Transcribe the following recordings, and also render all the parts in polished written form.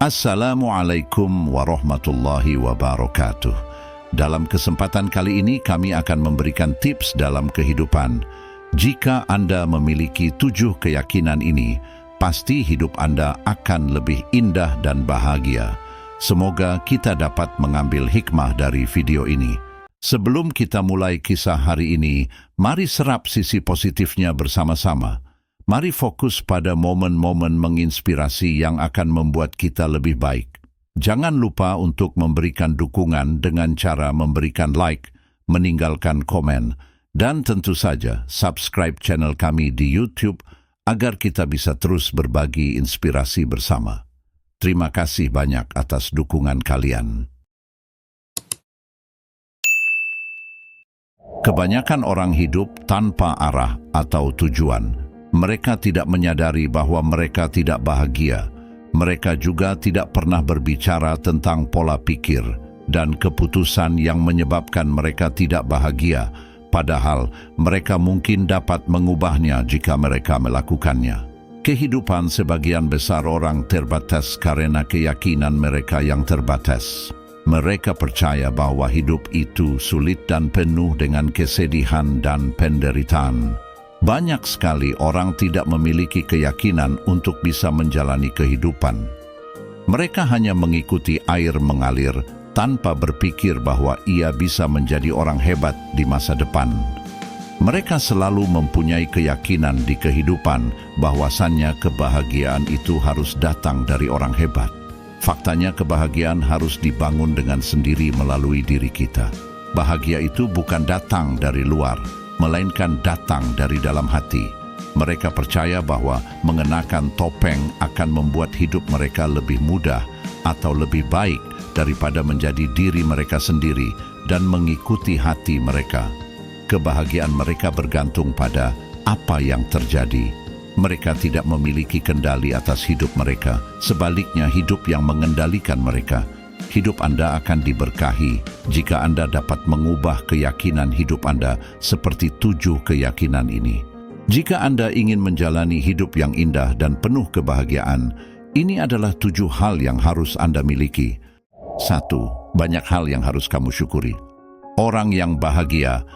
Assalamualaikum warahmatullahi wabarakatuh. Dalam kesempatan kali ini kami akan memberikan tips dalam kehidupan. Jika Anda memiliki 7 keyakinan ini, pasti hidup Anda akan lebih indah dan bahagia. Semoga kita dapat mengambil hikmah dari video ini. Sebelum kita mulai kisah hari ini, mari serap sisi positifnya bersama-sama. Mari fokus pada momen-momen menginspirasi yang akan membuat kita lebih baik. Jangan lupa untuk memberikan dukungan dengan cara memberikan like, meninggalkan komen, dan tentu saja subscribe channel kami di YouTube agar kita bisa terus berbagi inspirasi bersama. Terima kasih banyak atas dukungan kalian. Kebanyakan orang hidup tanpa arah atau tujuan. Mereka tidak menyadari bahwa mereka tidak bahagia. Mereka juga tidak pernah berbicara tentang pola pikir dan keputusan yang menyebabkan mereka tidak bahagia, padahal mereka mungkin dapat mengubahnya jika mereka melakukannya. Kehidupan sebagian besar orang terbatas karena keyakinan mereka yang terbatas. Mereka percaya bahwa hidup itu sulit dan penuh dengan kesedihan dan penderitaan. Banyak sekali orang tidak memiliki keyakinan untuk bisa menjalani kehidupan. Mereka hanya mengikuti air mengalir tanpa berpikir bahwa ia bisa menjadi orang hebat di masa depan. Mereka selalu mempunyai keyakinan di kehidupan bahwasannya kebahagiaan itu harus datang dari orang hebat. Faktanya kebahagiaan harus dibangun dengan sendiri melalui diri kita. Bahagia itu bukan datang dari luar, melainkan datang dari dalam hati. Mereka percaya bahwa mengenakan topeng akan membuat hidup mereka lebih mudah atau lebih baik daripada menjadi diri mereka sendiri dan mengikuti hati mereka. Kebahagiaan mereka bergantung pada apa yang terjadi. Mereka tidak memiliki kendali atas hidup mereka, sebaliknya hidup yang mengendalikan mereka. Hidup Anda akan diberkahi jika Anda dapat mengubah keyakinan hidup Anda seperti 7 keyakinan ini. Jika Anda ingin menjalani hidup yang indah dan penuh kebahagiaan, ini adalah 7 hal yang harus Anda miliki. 1. Banyak hal yang harus kamu syukuri. Orang yang bahagia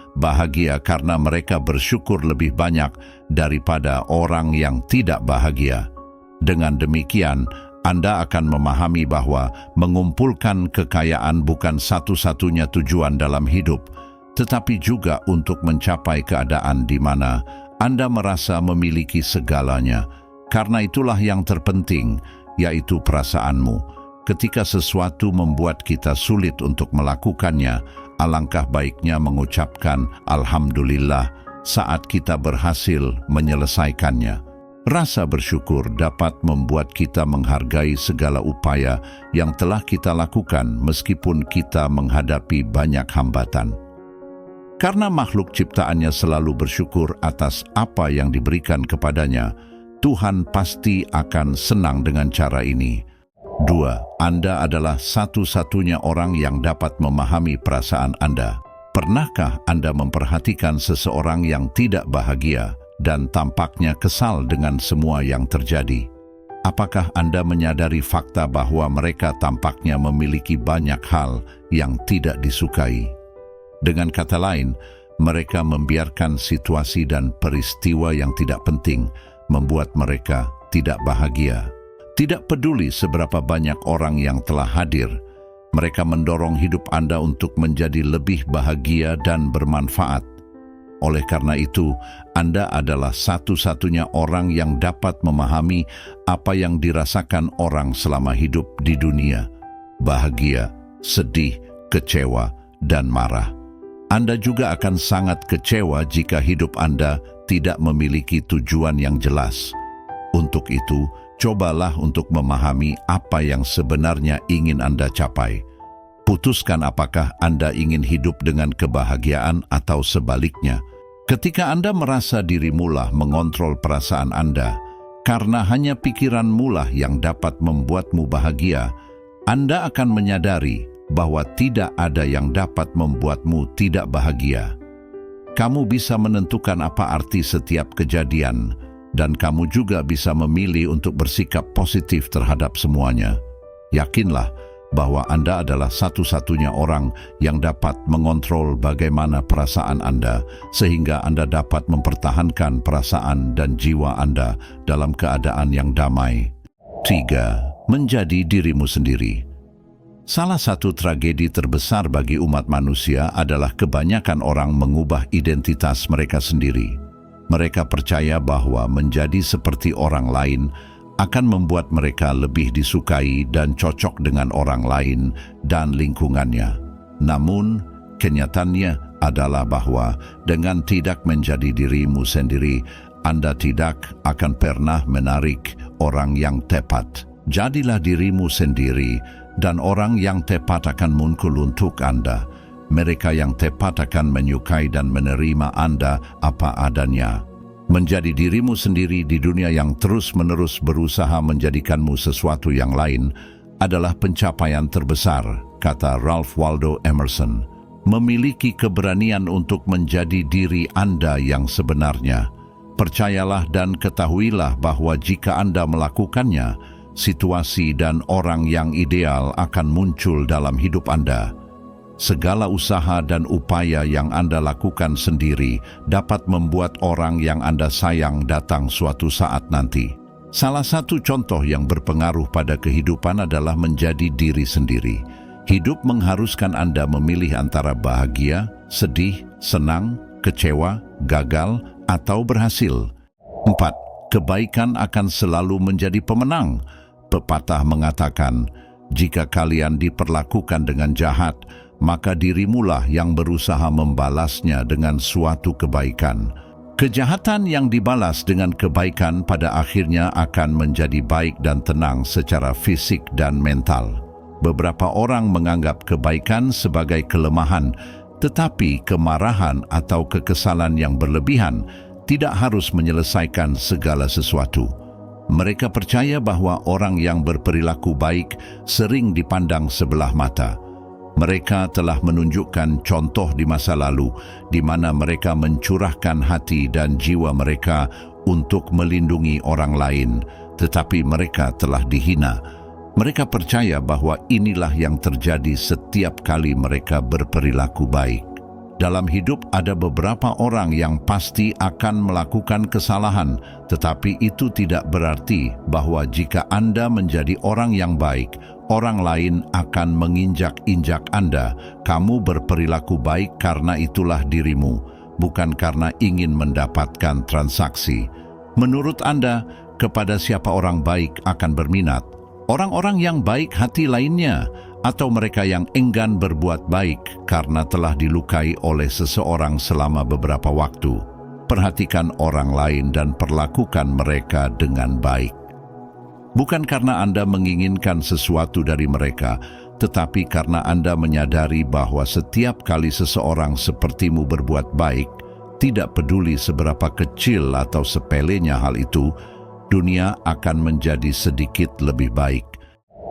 karena mereka bersyukur lebih banyak daripada orang yang tidak bahagia. Dengan demikian, Anda akan memahami bahwa mengumpulkan kekayaan bukan satu-satunya tujuan dalam hidup, tetapi juga untuk mencapai keadaan di mana Anda merasa memiliki segalanya. Karena itulah yang terpenting, yaitu perasaanmu. Ketika sesuatu membuat kita sulit untuk melakukannya, alangkah baiknya mengucapkan Alhamdulillah saat kita berhasil menyelesaikannya. Rasa bersyukur dapat membuat kita menghargai segala upaya yang telah kita lakukan meskipun kita menghadapi banyak hambatan. Karena makhluk ciptaannya selalu bersyukur atas apa yang diberikan kepadanya, Tuhan pasti akan senang dengan cara ini. 2. Anda adalah satu-satunya orang yang dapat memahami perasaan Anda. Pernahkah Anda memperhatikan seseorang yang tidak bahagia dan tampaknya kesal dengan semua yang terjadi? Apakah Anda menyadari fakta bahwa mereka tampaknya memiliki banyak hal yang tidak disukai? Dengan kata lain, mereka membiarkan situasi dan peristiwa yang tidak penting membuat mereka tidak bahagia. Tidak peduli seberapa banyak orang yang telah hadir, mereka mendorong hidup Anda untuk menjadi lebih bahagia dan bermanfaat. Oleh karena itu, Anda adalah satu-satunya orang yang dapat memahami apa yang dirasakan orang selama hidup di dunia. Bahagia, sedih, kecewa, dan marah. Anda juga akan sangat kecewa jika hidup Anda tidak memiliki tujuan yang jelas. Untuk itu, cobalah untuk memahami apa yang sebenarnya ingin Anda capai. Putuskan apakah Anda ingin hidup dengan kebahagiaan atau sebaliknya. Ketika Anda merasa dirimulah mengontrol perasaan Anda, karena hanya pikiranmulah yang dapat membuatmu bahagia, Anda akan menyadari bahwa tidak ada yang dapat membuatmu tidak bahagia. Kamu bisa menentukan apa arti setiap kejadian, dan kamu juga bisa memilih untuk bersikap positif terhadap semuanya. Yakinlah bahwa Anda adalah satu-satunya orang yang dapat mengontrol bagaimana perasaan Anda, sehingga Anda dapat mempertahankan perasaan dan jiwa Anda dalam keadaan yang damai. 3. Menjadi dirimu sendiri. Salah satu tragedi terbesar bagi umat manusia adalah kebanyakan orang mengubah identitas mereka sendiri. Mereka percaya bahwa menjadi seperti orang lain akan membuat mereka lebih disukai dan cocok dengan orang lain dan lingkungannya. Namun, kenyataannya adalah bahwa dengan tidak menjadi dirimu sendiri, Anda tidak akan pernah menarik orang yang tepat. Jadilah dirimu sendiri, dan orang yang tepat akan muncul untuk Anda. Mereka yang tepat akan menyukai dan menerima Anda apa adanya. Menjadi dirimu sendiri di dunia yang terus-menerus berusaha menjadikanmu sesuatu yang lain adalah pencapaian terbesar, kata Ralph Waldo Emerson. Memiliki keberanian untuk menjadi diri Anda yang sebenarnya. Percayalah dan ketahuilah bahwa jika Anda melakukannya, situasi dan orang yang ideal akan muncul dalam hidup Anda. Segala usaha dan upaya yang Anda lakukan sendiri dapat membuat orang yang Anda sayang datang suatu saat nanti. Salah satu contoh yang berpengaruh pada kehidupan adalah menjadi diri sendiri. Hidup mengharuskan Anda memilih antara bahagia, sedih, senang, kecewa, gagal, atau berhasil. 4. Kebaikan akan selalu menjadi pemenang. Pepatah mengatakan, jika kalian diperlakukan dengan jahat, maka dirimulah yang berusaha membalasnya dengan suatu kebaikan. Kejahatan yang dibalas dengan kebaikan pada akhirnya akan menjadi baik dan tenang secara fisik dan mental. Beberapa orang menganggap kebaikan sebagai kelemahan, tetapi kemarahan atau kekesalan yang berlebihan tidak harus menyelesaikan segala sesuatu. Mereka percaya bahwa orang yang berperilaku baik sering dipandang sebelah mata. Mereka telah menunjukkan contoh di masa lalu di mana mereka mencurahkan hati dan jiwa mereka untuk melindungi orang lain, tetapi mereka telah dihina. Mereka percaya bahwa inilah yang terjadi setiap kali mereka berperilaku baik. Dalam hidup ada beberapa orang yang pasti akan melakukan kesalahan, tetapi itu tidak berarti bahwa jika Anda menjadi orang yang baik, orang lain akan menginjak-injak Anda. Kamu berperilaku baik karena itulah dirimu, bukan karena ingin mendapatkan transaksi. Menurut Anda, kepada siapa orang baik akan berminat? Orang-orang yang baik hati lainnya, atau mereka yang enggan berbuat baik karena telah dilukai oleh seseorang selama beberapa waktu? Perhatikan orang lain dan perlakukan mereka dengan baik. Bukan karena Anda menginginkan sesuatu dari mereka, tetapi karena Anda menyadari bahwa setiap kali seseorang sepertimu berbuat baik, tidak peduli seberapa kecil atau sepelenya hal itu, dunia akan menjadi sedikit lebih baik.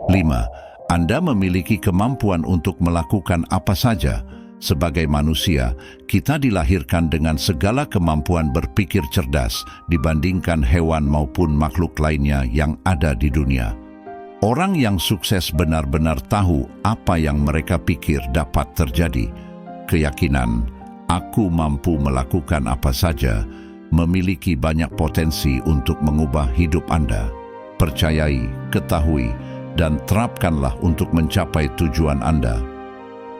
5. Anda memiliki kemampuan untuk melakukan apa saja. Sebagai manusia, kita dilahirkan dengan segala kemampuan berpikir cerdas dibandingkan hewan maupun makhluk lainnya yang ada di dunia. Orang yang sukses benar-benar tahu apa yang mereka pikir dapat terjadi. Keyakinan, aku mampu melakukan apa saja, memiliki banyak potensi untuk mengubah hidup Anda. Percayai, ketahui, dan terapkanlah untuk mencapai tujuan Anda.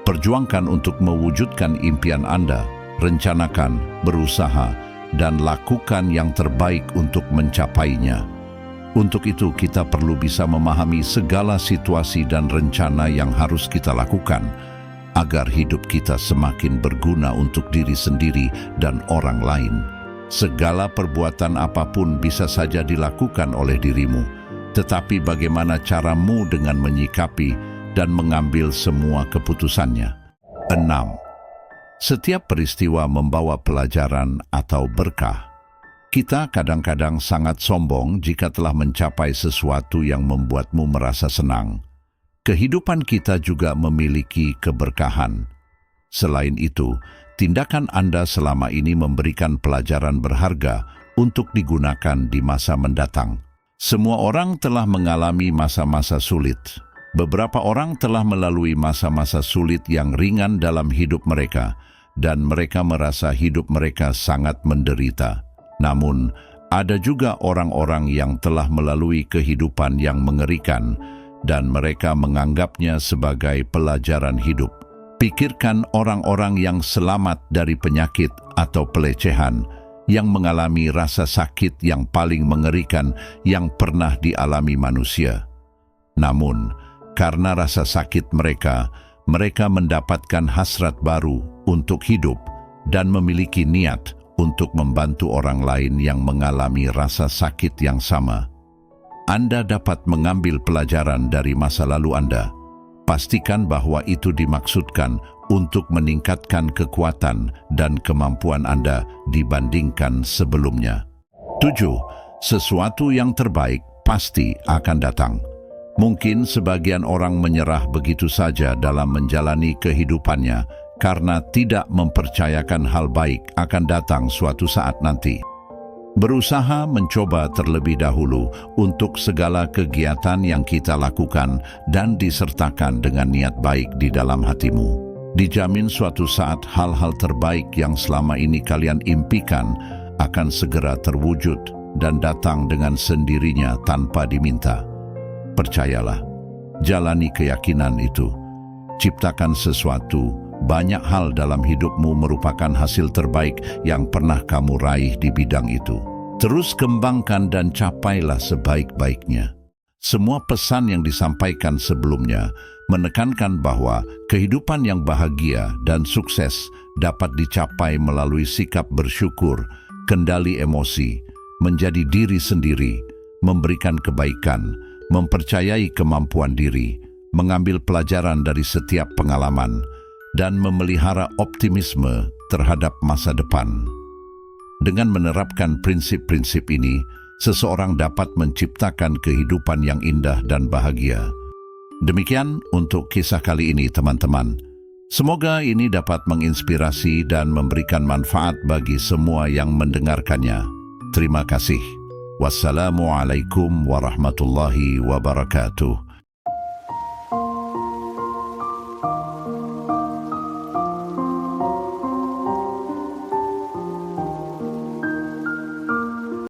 Perjuangkan untuk mewujudkan impian Anda, rencanakan, berusaha, dan lakukan yang terbaik untuk mencapainya. Untuk itu kita perlu bisa memahami segala situasi dan rencana yang harus kita lakukan, agar hidup kita semakin berguna untuk diri sendiri dan orang lain. Segala perbuatan apapun bisa saja dilakukan oleh dirimu, tetapi bagaimana caramu dengan menyikapi dan mengambil semua keputusannya. 6. Setiap peristiwa membawa pelajaran atau berkah. Kita kadang-kadang sangat sombong jika telah mencapai sesuatu yang membuatmu merasa senang. Kehidupan kita juga memiliki keberkahan. Selain itu, tindakan Anda selama ini memberikan pelajaran berharga untuk digunakan di masa mendatang. Semua orang telah mengalami masa-masa sulit. Beberapa orang telah melalui masa-masa sulit yang ringan dalam hidup mereka, dan mereka merasa hidup mereka sangat menderita. Namun, ada juga orang-orang yang telah melalui kehidupan yang mengerikan, dan mereka menganggapnya sebagai pelajaran hidup. Pikirkan orang-orang yang selamat dari penyakit atau pelecehan, yang mengalami rasa sakit yang paling mengerikan yang pernah dialami manusia. Namun, karena rasa sakit mereka mendapatkan hasrat baru untuk hidup dan memiliki niat untuk membantu orang lain yang mengalami rasa sakit yang sama. Anda dapat mengambil pelajaran dari masa lalu Anda. Pastikan bahwa itu dimaksudkan untuk meningkatkan kekuatan dan kemampuan Anda dibandingkan sebelumnya. 7. Sesuatu yang terbaik pasti akan datang. Mungkin sebagian orang menyerah begitu saja dalam menjalani kehidupannya karena tidak mempercayakan hal baik akan datang suatu saat nanti. Berusaha mencoba terlebih dahulu untuk segala kegiatan yang kita lakukan dan disertakan dengan niat baik di dalam hatimu. Dijamin suatu saat hal-hal terbaik yang selama ini kalian impikan akan segera terwujud dan datang dengan sendirinya tanpa diminta. Percayalah, jalani keyakinan itu. Ciptakan sesuatu, banyak hal dalam hidupmu merupakan hasil terbaik yang pernah kamu raih di bidang itu. Terus kembangkan dan capailah sebaik-baiknya. Semua pesan yang disampaikan sebelumnya menekankan bahwa kehidupan yang bahagia dan sukses dapat dicapai melalui sikap bersyukur, kendali emosi, menjadi diri sendiri, memberikan kebaikan, mempercayai kemampuan diri, mengambil pelajaran dari setiap pengalaman, dan memelihara optimisme terhadap masa depan. Dengan menerapkan prinsip-prinsip ini, seseorang dapat menciptakan kehidupan yang indah dan bahagia. Demikian untuk kisah kali ini, teman-teman. Semoga ini dapat menginspirasi dan memberikan manfaat bagi semua yang mendengarkannya. Terima kasih. Wassalamualaikum warahmatullahi wabarakatuh.